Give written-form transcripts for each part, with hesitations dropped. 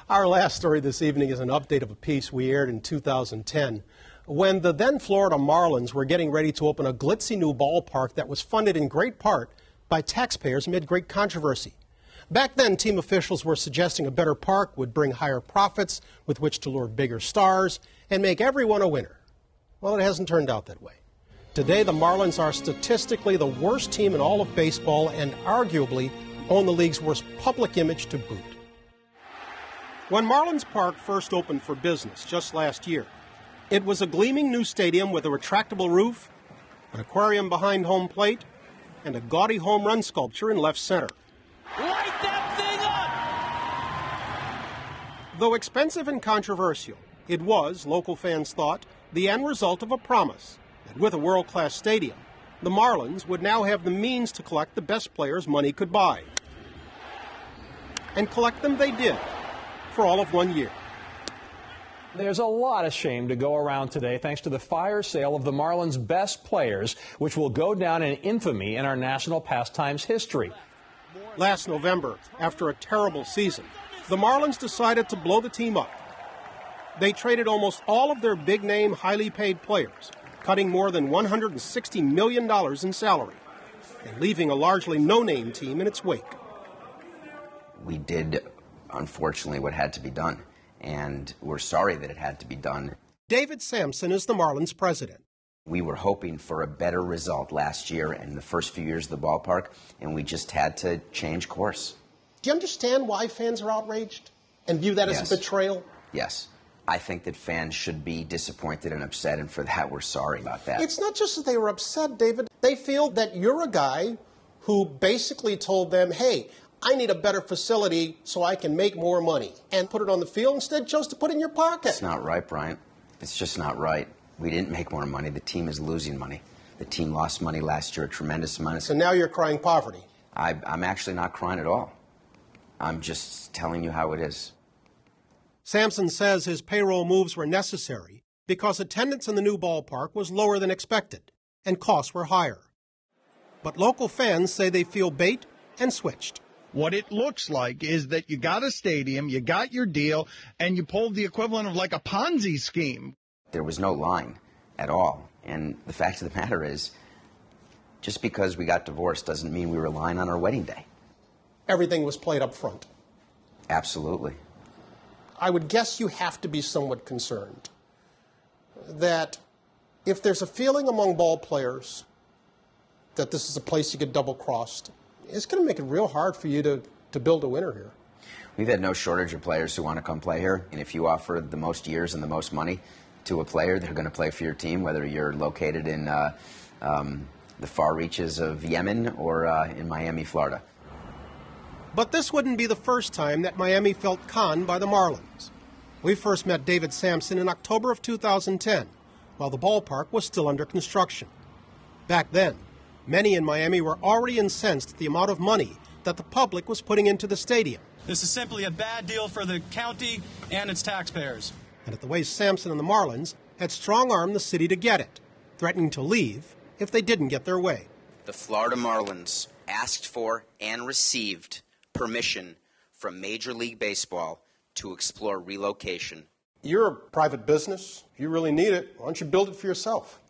Our last story this evening is an update of a piece we aired in 2010 when the then Florida Marlins were getting ready to open a glitzy new ballpark that was funded in great part by taxpayers amid great controversy. Back then, team officials were suggesting a better park would bring higher profits with which to lure bigger stars and make everyone a winner. Well, it hasn't turned out that way. Today, the Marlins are statistically the worst team in all of baseball and arguably own the league's worst public image to boot. When Marlins Park first opened for business just last year, it was a gleaming new stadium with a retractable roof, an aquarium behind home plate, and a gaudy home run sculpture in left center. Light that thing up! Though expensive and controversial, it was, local fans thought, the end result of a promise that with a world-class stadium, the Marlins would now have the means to collect the best players money could buy. And collect them they did, for all of 1 year. There's a lot of shame to go around today thanks to the fire sale of the Marlins' best players, which will go down in infamy in our national pastimes history. Last November, after a terrible season, the Marlins decided to blow the team up. They traded almost all of their big-name, highly paid players, cutting more than $160 million in salary, and leaving a largely no-name team in its wake. We did, unfortunately, what had to be done, and we're sorry that it had to be done. David Sampson is the Marlins president. We were hoping for a better result last year in the first few years of the ballpark, and we just had to change course. Do you understand why fans are outraged and view that as a betrayal? Yes. I think that fans should be disappointed and upset, and for that, we're sorry about that. It's not just that they were upset, David. They feel that you're a guy who basically told them, hey, I need a better facility so I can make more money, and put it on the field, instead chose to put it in your pocket. It's not right, Bryant. It's just not right. We didn't make more money. The team is losing money. The team lost money last year, a tremendous amount. So now you're crying poverty. I'm actually not crying at all. I'm just telling you how it is. Sampson says his payroll moves were necessary because attendance in the new ballpark was lower than expected and costs were higher. But local fans say they feel bait and switched. What it looks like is that you got a stadium, you got your deal, and you pulled the equivalent of like a Ponzi scheme. There was no line at all. And the fact of the matter is, just because we got divorced doesn't mean we were lying on our wedding day. Everything was played up front. Absolutely. I would guess you have to be somewhat concerned that if there's a feeling among ball players that this is a place you get double-crossed, it's going to make it real hard for you to build a winner here. We've had no shortage of players who want to come play here. And if you offer the most years and the most money to a player, they're going to play for your team, whether you're located in the far reaches of Yemen or in Miami, Florida. But this wouldn't be the first time that Miami felt conned by the Marlins. We first met David Sampson in October of 2010, while the ballpark was still under construction. Back then, many in Miami were already incensed at the amount of money that the public was putting into the stadium. This is simply a bad deal for the county and its taxpayers. And at the way Sampson and the Marlins had strong-armed the city to get it, threatening to leave if they didn't get their way. The Florida Marlins asked for and received permission from Major League Baseball to explore relocation. You're a private business. If you really need it, why don't you build it for yourself?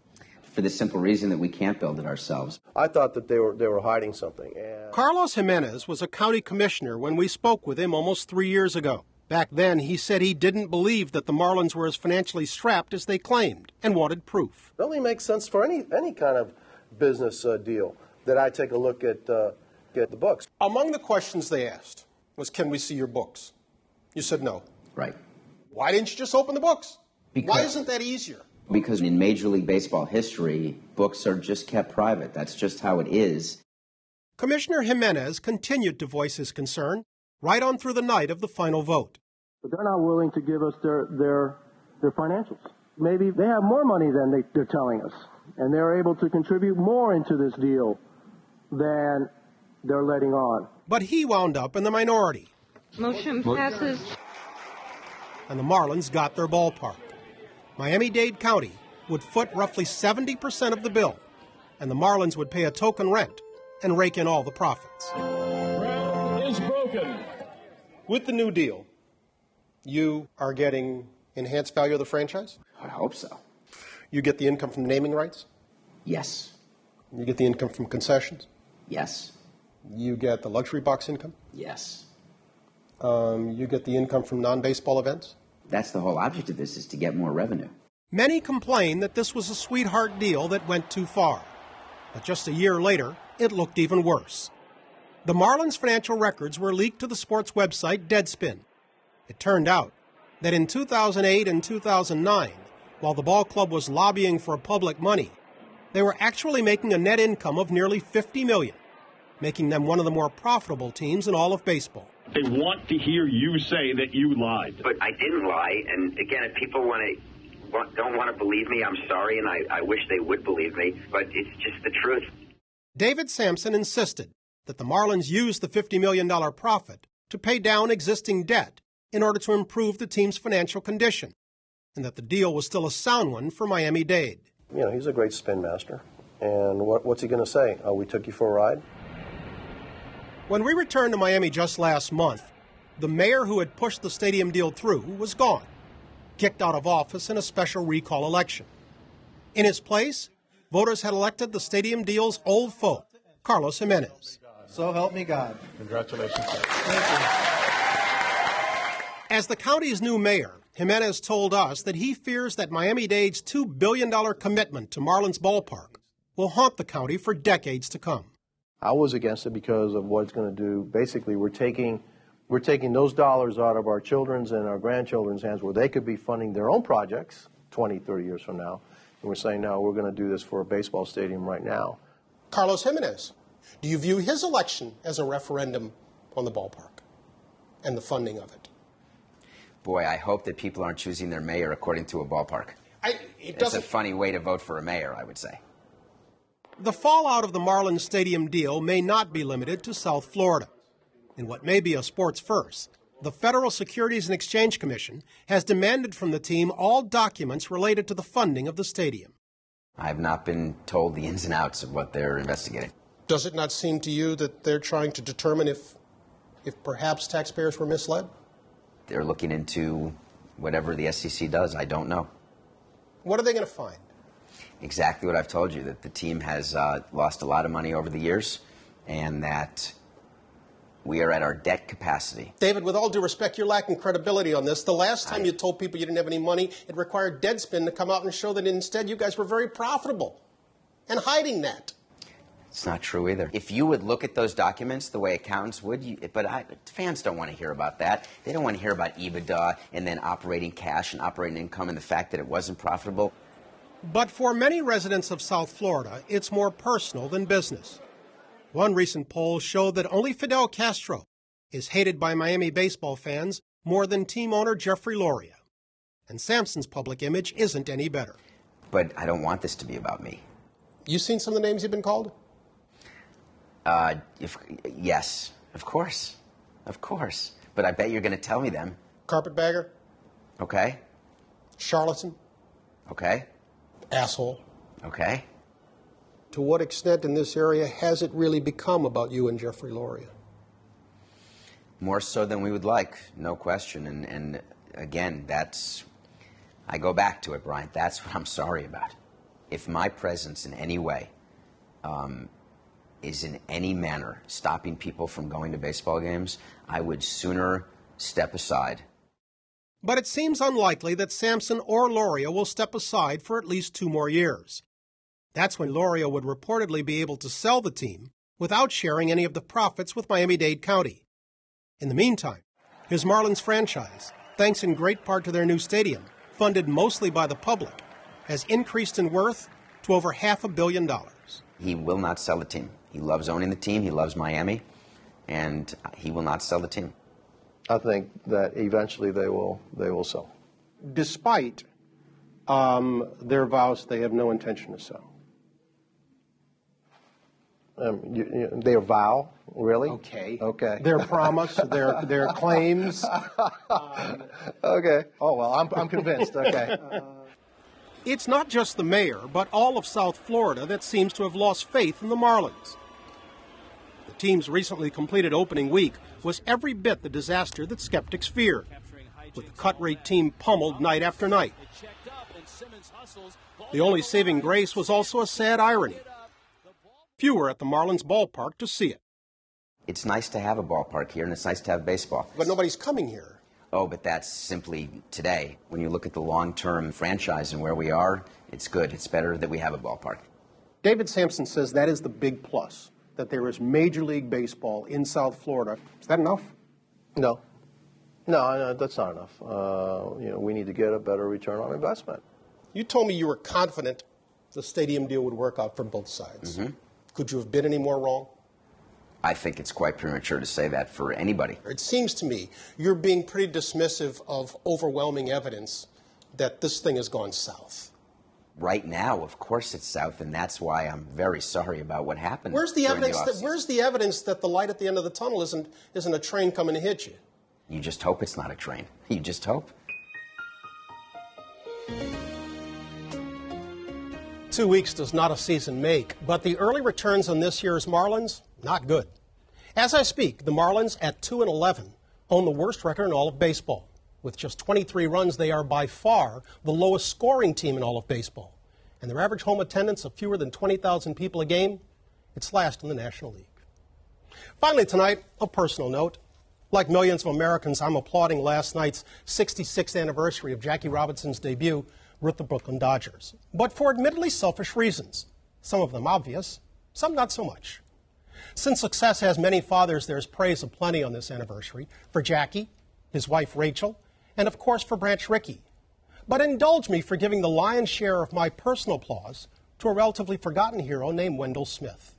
For the simple reason that we can't build it ourselves. I thought that they were hiding something. Carlos Jimenez was a county commissioner when we spoke with him almost 3 years ago. Back then, he said he didn't believe that the Marlins were as financially strapped as they claimed and wanted proof. It only makes sense for any kind of business deal that I take a look at the books. Among the questions they asked was, can we see your books? You said no. Right. Why didn't you just open the books? Why isn't that easier? Because in Major League Baseball history, books are just kept private. That's just how it is. Commissioner Jimenez continued to voice his concern right on through the night of the final vote. But they're not willing to give us their financials. Maybe they have more money than they're telling us, and they're able to contribute more into this deal than they're letting on. But he wound up in the minority. Motion passes. And the Marlins got their ballpark. Miami-Dade County would foot roughly 70% of the bill, and the Marlins would pay a token rent and rake in all the profits. Ground is broken. With the new deal, You are getting enhanced value of the franchise? I hope so. You get the income from naming rights? Yes. You get the income from concessions? Yes. You get the luxury box income? Yes. You get the income from non-baseball events? That's the whole object of this, is to get more revenue. Many complain that this was a sweetheart deal that went too far. But just a year later, it looked even worse. The Marlins' financial records were leaked to the sports website Deadspin. It turned out that in 2008 and 2009, while the ball club was lobbying for public money, they were actually making a net income of nearly $50 million, making them one of the more profitable teams in all of baseball. They want to hear you say that you lied. But I didn't lie, and again, if people don't want to believe me, I'm sorry, and I wish they would believe me, but it's just the truth. David Sampson insisted that the Marlins used the $50 million profit to pay down existing debt in order to improve the team's financial condition, and that the deal was still a sound one for Miami-Dade. You know, he's a great spin master. And what's he going to say? We took you for a ride? When we returned to Miami just last month, the mayor who had pushed the stadium deal through was gone, kicked out of office in a special recall election. In his place, voters had elected the stadium deal's old foe, Carlos Jimenez. So help me God. Congratulations. Thank you. As the county's new mayor, Jimenez told us that he fears that Miami-Dade's $2 billion commitment to Marlins Ballpark will haunt the county for decades to come. I was against it because of what it's going to do. Basically, we're taking those dollars out of our children's and our grandchildren's hands where they could be funding their own projects 20, 30 years from now. And we're saying, no, we're going to do this for a baseball stadium right now. Carlos Jimenez, do you view his election as a referendum on the ballpark and the funding of it? Boy, I hope that people aren't choosing their mayor according to a ballpark. It's a funny way to vote for a mayor, I would say. The fallout of the Marlins Stadium deal may not be limited to South Florida. In what may be a sports first, the Federal Securities and Exchange Commission has demanded from the team all documents related to the funding of the stadium. I have not been told the ins and outs of what they're investigating. Does it not seem to you that they're trying to determine if perhaps taxpayers were misled? They're looking into whatever the SEC does. I don't know. What are they going to find? Exactly what I've told you, that the team has lost a lot of money over the years and that we are at our debt capacity. David, with all due respect, you're lacking credibility on this. The last time you told people you didn't have any money, it required Deadspin to come out and show that instead you guys were very profitable and hiding that. It's not true either. If you would look at those documents the way accountants would, fans don't want to hear about that. They don't want to hear about EBITDA and then operating cash and operating income and the fact that it wasn't profitable. But for many residents of South Florida, it's more personal than business. One recent poll showed that only Fidel Castro is hated by Miami baseball fans more than team owner Jeffrey Loria. And Sampson's public image isn't any better. But I don't want this to be about me. You seen some of the names you've been called? Yes, of course. Of course. But I bet you're going to tell me them. Carpetbagger? Okay. Charlatan? Okay. Asshole? Okay. To what extent in this area has it really become about you and Jeffrey Loria? More so than we would like, no question. And again, I go back to it, Bryant. That's what I'm sorry about. If my presence in any way is in any manner stopping people from going to baseball games, I would sooner step aside. But it seems unlikely that Sampson or Loria will step aside for at least 2 more years. That's when Loria would reportedly be able to sell the team without sharing any of the profits with Miami-Dade County. In the meantime, his Marlins franchise, thanks in great part to their new stadium, funded mostly by the public, has increased in worth to over $500 million. He will not sell the team. He loves owning the team. He loves Miami, and he will not sell the team. I think that eventually they will sell. Despite their vows, they have no intention to sell. Their vow, really? Okay. Their promise, their claims. Okay. Oh, well, I'm convinced. Okay. It's not just the mayor, but all of South Florida that seems to have lost faith in the Marlins. The team's recently completed opening week was every bit the disaster that skeptics feared. with the cut-rate team pummeled night after night. The only saving grace was also a sad irony. Few were at the Marlins ballpark to see it. It's nice to have a ballpark here, and it's nice to have baseball. But nobody's coming here. Oh, but that's simply today. When you look at the long-term franchise and where we are, it's good. It's better that we have a ballpark. David Sampson says that is the big plus, that there is Major League Baseball in South Florida. Is that enough? No, that's not enough. We need to get a better return on investment. You told me you were confident the stadium deal would work out for both sides. Mm-hmm. Could you have been any more wrong? I think it's quite premature to say that for anybody. It seems to me you're being pretty dismissive of overwhelming evidence that this thing has gone south. Right now, of course it's south, and that's why I'm very sorry about what happened. Where's the evidence that the light at the end of the tunnel isn't a train coming to hit you? You just hope it's not a train. You just hope. 2 weeks does not a season make, but the early returns on this year's Marlins, not good. As I speak, the Marlins at 2-11 own the worst record in all of baseball. With just 23 runs, they are by far the lowest scoring team in all of baseball. And their average home attendance of fewer than 20,000 people a game, it's last in the National League. Finally tonight, a personal note. Like millions of Americans, I'm applauding last night's 66th anniversary of Jackie Robinson's debut with the Brooklyn Dodgers. But for admittedly selfish reasons. Some of them obvious, some not so much. Since success has many fathers, there's praise aplenty on this anniversary for Jackie, his wife Rachel, and of course for Branch Rickey. But indulge me for giving the lion's share of my personal applause to a relatively forgotten hero named Wendell Smith.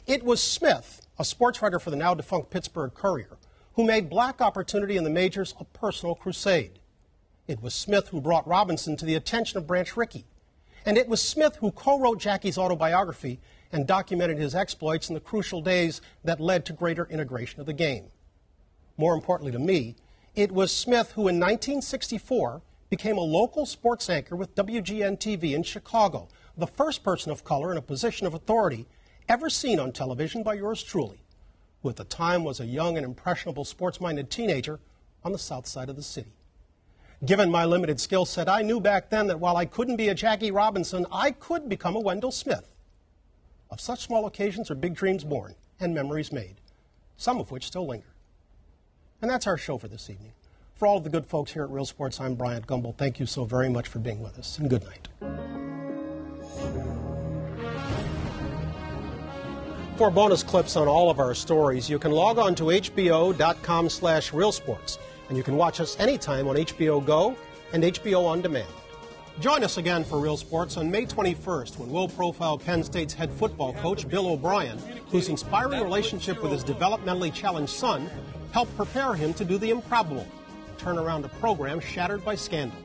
It was Smith, a sports writer for the now-defunct Pittsburgh Courier, who made black opportunity in the majors a personal crusade. It was Smith who brought Robinson to the attention of Branch Rickey. And it was Smith who co-wrote Jackie's autobiography and documented his exploits in the crucial days that led to greater integration of the game. More importantly to me, it was Smith who in 1964 became a local sports anchor with WGN-TV in Chicago, the first person of color in a position of authority ever seen on television by yours truly, who at the time was a young and impressionable sports-minded teenager on the south side of the city. Given my limited skill set, I knew back then that while I couldn't be a Jackie Robinson, I could become a Wendell Smith. Of such small occasions are big dreams born and memories made, some of which still linger. And that's our show for this evening. For all of the good folks here at Real Sports, I'm Bryant Gumbel. Thank you so very much for being with us, and good night. For bonus clips on all of our stories, you can log on to hbo.com/realsports, and you can watch us anytime on HBO Go and HBO On Demand. Join us again for Real Sports on May 21st when we'll profile Penn State's head football coach, Bill O'Brien, whose inspiring relationship with his developmentally challenged son helped prepare him to do the improbable, turn around a program shattered by scandal.